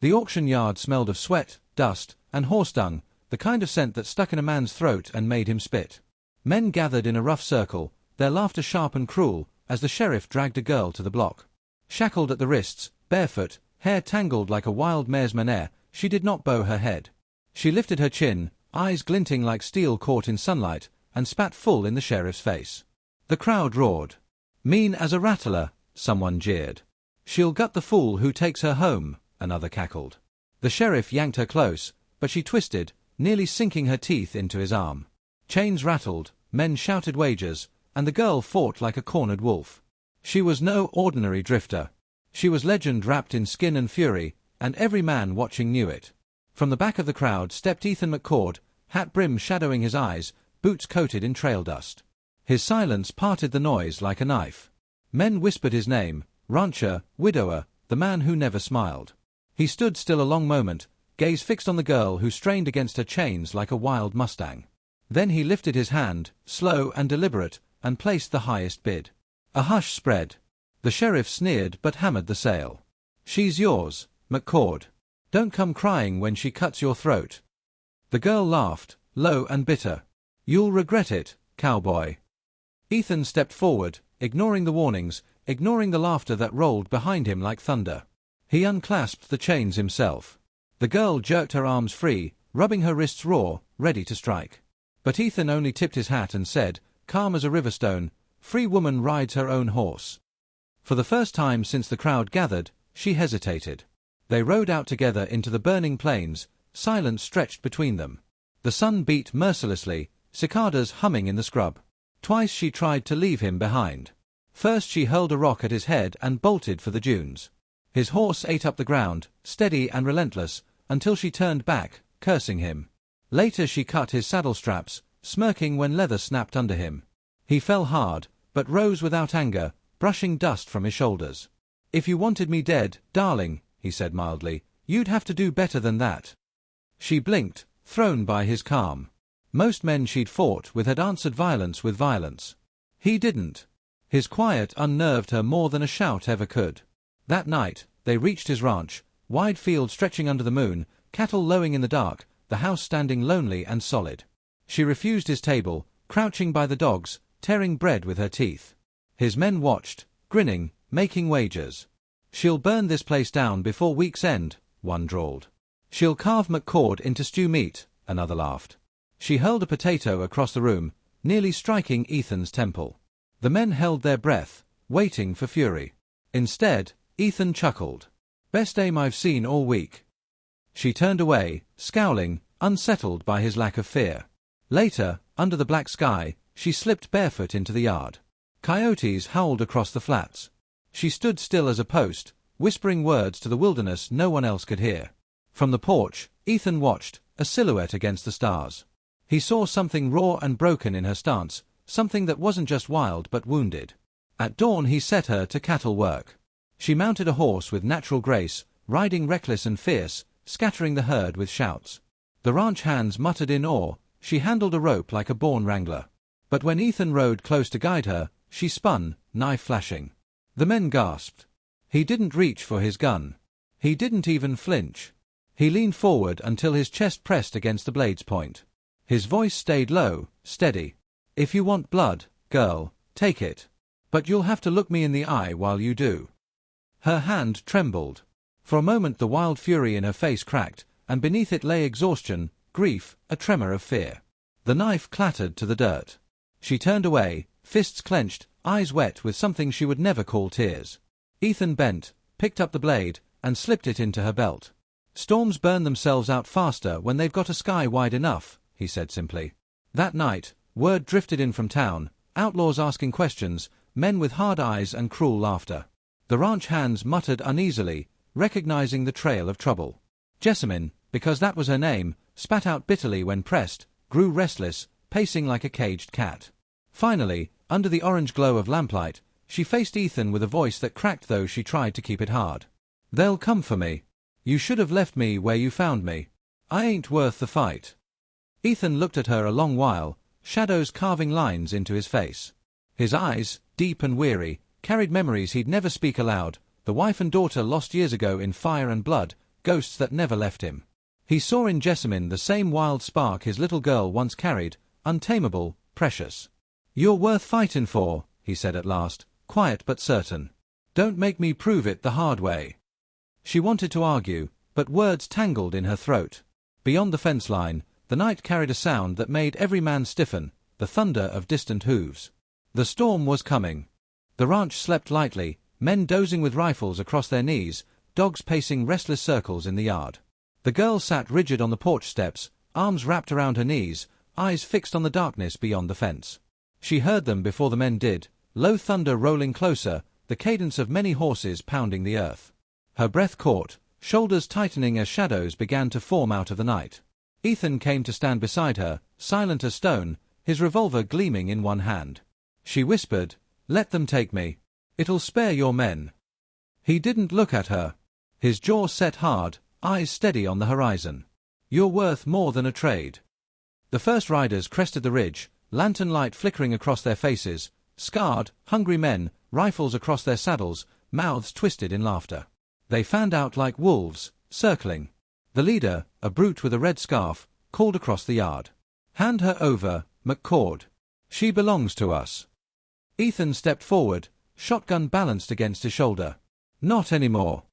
The auction yard smelled of sweat, dust, and horse dung, the kind of scent that stuck in a man's throat and made him spit. Men gathered in a rough circle, their laughter sharp and cruel, as the sheriff dragged a girl to the block. Shackled at the wrists, barefoot, hair tangled like a wild mare's mane, she did not bow her head. She lifted her chin, eyes glinting like steel caught in sunlight, and spat full in the sheriff's face. The crowd roared. "Mean as a rattler," someone jeered. "She'll gut the fool who takes her home," another cackled. The sheriff yanked her close, but she twisted, nearly sinking her teeth into his arm. Chains rattled, men shouted wagers, and the girl fought like a cornered wolf. She was no ordinary drifter. She was legend wrapped in skin and fury, and every man watching knew it. From the back of the crowd stepped Ethan McCord, hat brim shadowing his eyes, boots coated in trail dust. His silence parted the noise like a knife. Men whispered his name, rancher, widower, the man who never smiled. He stood still a long moment, gaze fixed on the girl who strained against her chains like a wild mustang. Then he lifted his hand, slow and deliberate, and placed the highest bid. A hush spread. The sheriff sneered but hammered the sale. "She's yours, McCord. Don't come crying when she cuts your throat." The girl laughed, low and bitter. "You'll regret it, cowboy." Ethan stepped forward, ignoring the warnings, ignoring the laughter that rolled behind him like thunder. He unclasped the chains himself. The girl jerked her arms free, rubbing her wrists raw, ready to strike. But Ethan only tipped his hat and said, calm as a river stone, "Free woman rides her own horse." For the first time since the crowd gathered, she hesitated. They rode out together into the burning plains, silence stretched between them. The sun beat mercilessly, cicadas humming in the scrub. Twice she tried to leave him behind. First she hurled a rock at his head and bolted for the dunes. His horse ate up the ground, steady and relentless, until she turned back, cursing him. Later she cut his saddle straps, smirking when leather snapped under him. He fell hard, but rose without anger, brushing dust from his shoulders. "If you wanted me dead, darling," he said mildly, "you'd have to do better than that." She blinked, thrown by his calm. Most men she'd fought with had answered violence with violence. He didn't. His quiet unnerved her more than a shout ever could. That night, they reached his ranch, wide field stretching under the moon, cattle lowing in the dark, the house standing lonely and solid. She refused his table, crouching by the dogs, tearing bread with her teeth. His men watched, grinning, making wagers. "She'll burn this place down before week's end," one drawled. "She'll carve McCord into stew meat," another laughed. She hurled a potato across the room, nearly striking Ethan's temple. The men held their breath, waiting for fury. Instead, Ethan chuckled. "Best aim I've seen all week." She turned away, scowling, unsettled by his lack of fear. Later, under the black sky, she slipped barefoot into the yard. Coyotes howled across the flats. She stood still as a post, whispering words to the wilderness no one else could hear. From the porch, Ethan watched, a silhouette against the stars. He saw something raw and broken in her stance, something that wasn't just wild but wounded. At dawn he set her to cattle work. She mounted a horse with natural grace, riding reckless and fierce, scattering the herd with shouts. The ranch hands muttered in awe, she handled a rope like a born wrangler. But when Ethan rode close to guide her, she spun, knife flashing. The men gasped. He didn't reach for his gun. He didn't even flinch. He leaned forward until his chest pressed against the blade's point. His voice stayed low, steady. "If you want blood, girl, take it. But you'll have to look me in the eye while you do." Her hand trembled. For a moment the wild fury in her face cracked, and beneath it lay exhaustion, grief, a tremor of fear. The knife clattered to the dirt. She turned away, fists clenched, eyes wet with something she would never call tears. Ethan bent, picked up the blade, and slipped it into her belt. "Storms burn themselves out faster when they've got a sky wide enough," he said simply. That night, word drifted in from town, outlaws asking questions, men with hard eyes and cruel laughter. The ranch hands muttered uneasily, recognizing the trail of trouble. Jessamine, because that was her name, spat out bitterly when pressed, grew restless, pacing like a caged cat. Finally, under the orange glow of lamplight, she faced Ethan with a voice that cracked though she tried to keep it hard. "They'll come for me. You should have left me where you found me. I ain't worth the fight." Ethan looked at her a long while, shadows carving lines into his face. His eyes, deep and weary, carried memories he'd never speak aloud, the wife and daughter lost years ago in fire and blood, ghosts that never left him. He saw in Jessamine the same wild spark his little girl once carried, untamable, precious. "You're worth fightin' for," he said at last, quiet but certain. "Don't make me prove it the hard way." She wanted to argue, but words tangled in her throat. Beyond the fence line, the night carried a sound that made every man stiffen, the thunder of distant hooves. The storm was coming. The ranch slept lightly, men dozing with rifles across their knees, dogs pacing restless circles in the yard. The girl sat rigid on the porch steps, arms wrapped around her knees, eyes fixed on the darkness beyond the fence. She heard them before the men did, low thunder rolling closer, the cadence of many horses pounding the earth. Her breath caught, shoulders tightening as shadows began to form out of the night. Ethan came to stand beside her, silent as stone, his revolver gleaming in one hand. She whispered, "Let them take me. It'll spare your men." He didn't look at her. His jaw set hard, eyes steady on the horizon. "You're worth more than a trade." The first riders crested the ridge, lantern light flickering across their faces, scarred, hungry men, rifles across their saddles, mouths twisted in laughter. They fanned out like wolves, circling. The leader, a brute with a red scarf, called across the yard. "Hand her over, McCord. She belongs to us." Ethan stepped forward, shotgun balanced against his shoulder. "Not anymore."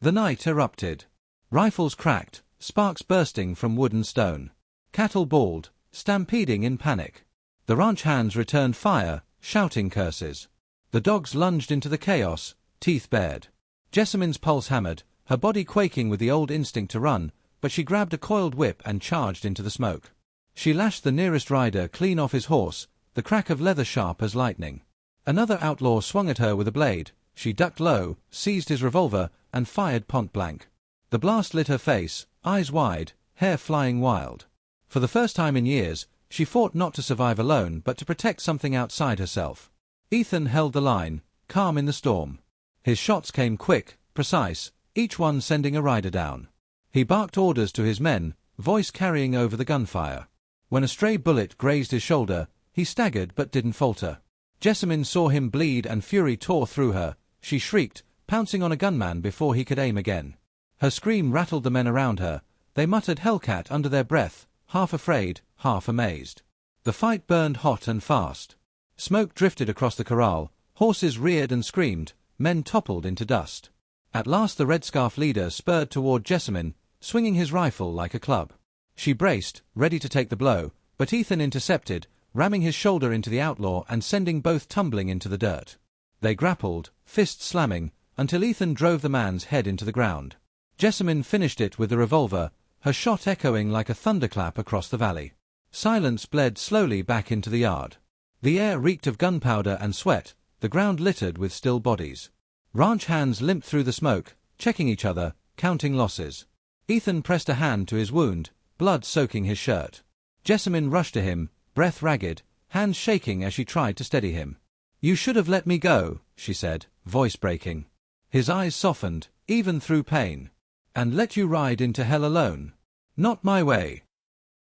The night erupted. Rifles cracked, sparks bursting from wood and stone. Cattle bawled, stampeding in panic. The ranch hands returned fire, shouting curses. The dogs lunged into the chaos, teeth bared. Jessamine's pulse hammered, her body quaking with the old instinct to run, but she grabbed a coiled whip and charged into the smoke. She lashed the nearest rider clean off his horse, the crack of leather sharp as lightning. Another outlaw swung at her with a blade. She ducked low, seized his revolver, and fired point blank. The blast lit her face, eyes wide, hair flying wild. For the first time in years, she fought not to survive alone but to protect something outside herself. Ethan held the line, calm in the storm. His shots came quick, precise, each one sending a rider down. He barked orders to his men, voice carrying over the gunfire. When a stray bullet grazed his shoulder, he staggered but didn't falter. Jessamine saw him bleed and fury tore through her. She shrieked, pouncing on a gunman before he could aim again. Her scream rattled the men around her. They muttered Hellcat under their breath, half afraid, half amazed. The fight burned hot and fast. Smoke drifted across the corral, horses reared and screamed, men toppled into dust. At last the red scarf leader spurred toward Jessamine, swinging his rifle like a club. She braced, ready to take the blow, but Ethan intercepted, ramming his shoulder into the outlaw and sending both tumbling into the dirt. They grappled, fists slamming, until Ethan drove the man's head into the ground. Jessamine finished it with the revolver, her shot echoing like a thunderclap across the valley. Silence bled slowly back into the yard. The air reeked of gunpowder and sweat, the ground littered with still bodies. Ranch hands limped through the smoke, checking each other, counting losses. Ethan pressed a hand to his wound, blood soaking his shirt. Jessamine rushed to him, breath ragged, hands shaking as she tried to steady him. "You should have let me go," she said, voice breaking. His eyes softened, even through pain. "And let you ride into hell alone? Not my way."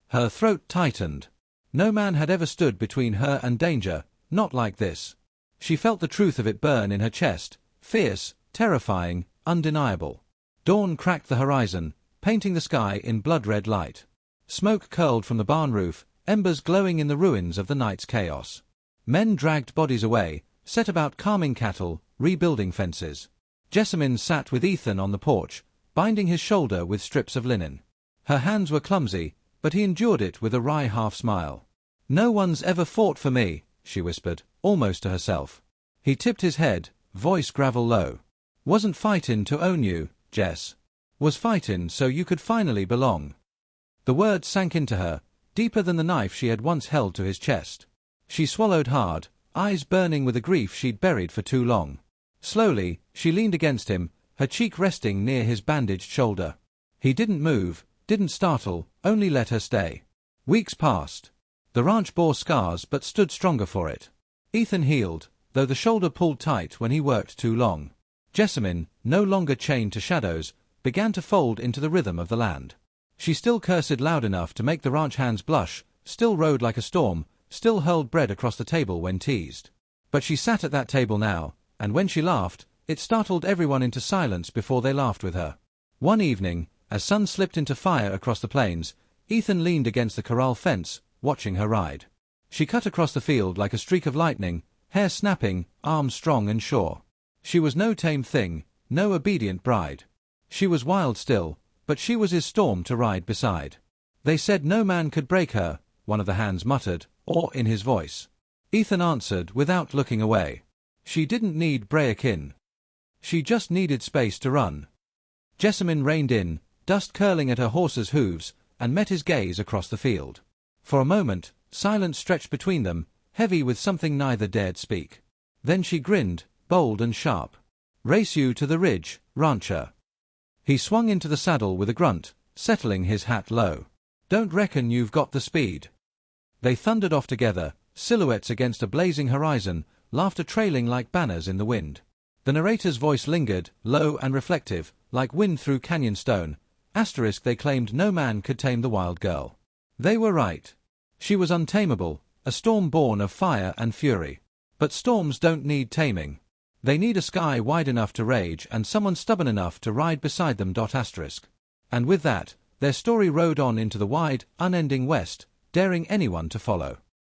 Her throat tightened. No man had ever stood between her and danger, not like this. She felt the truth of it burn in her chest, fierce, terrifying, undeniable. Dawn cracked the horizon, painting the sky in blood-red light. Smoke curled from the barn roof, embers glowing in the ruins of the night's chaos. Men dragged bodies away, set about calming cattle, rebuilding fences. Jessamine sat with Ethan on the porch, binding his shoulder with strips of linen. Her hands were clumsy, but he endured it with a wry half-smile. "No one's ever fought for me," she whispered, almost to herself. He tipped his head, voice gravel low. "Wasn't fightin' to own you, Jess. Was fightin' so you could finally belong." The words sank into her, deeper than the knife she had once held to his chest. She swallowed hard, eyes burning with a grief she'd buried for too long. Slowly, she leaned against him, her cheek resting near his bandaged shoulder. He didn't move, didn't startle, only let her stay. Weeks passed. The ranch bore scars but stood stronger for it. Ethan healed, though the shoulder pulled tight when he worked too long. Jessamine, no longer chained to shadows, began to fold into the rhythm of the land. She still cursed loud enough to make the ranch hands blush, still rode like a storm, still hurled bread across the table when teased. But she sat at that table now, and when she laughed, it startled everyone into silence before they laughed with her. One evening, as sun slipped into fire across the plains, Ethan leaned against the corral fence, watching her ride. She cut across the field like a streak of lightning, hair snapping, arms strong and sure. She was no tame thing, no obedient bride. She was wild still, but she was his storm to ride beside. They said no man could break her, one of the hands muttered, awe in his voice. Ethan answered without looking away. She didn't need breathtaking. She just needed space to run. Jessamine reined in, dust curling at her horse's hooves, and met his gaze across the field. For a moment, silence stretched between them, heavy with something neither dared speak. Then she grinned, bold and sharp. "Race you to the ridge, rancher." He swung into the saddle with a grunt, settling his hat low. "Don't reckon you've got the speed." They thundered off together, silhouettes against a blazing horizon, laughter trailing like banners in the wind. The narrator's voice lingered, low and reflective, like wind through canyon stone. They claimed no man could tame the wild girl. They were right. She was untamable, a storm born of fire and fury. But storms don't need taming. They need a sky wide enough to rage and someone stubborn enough to ride beside them. And with that, their story rode on into the wide, unending west, daring anyone to follow.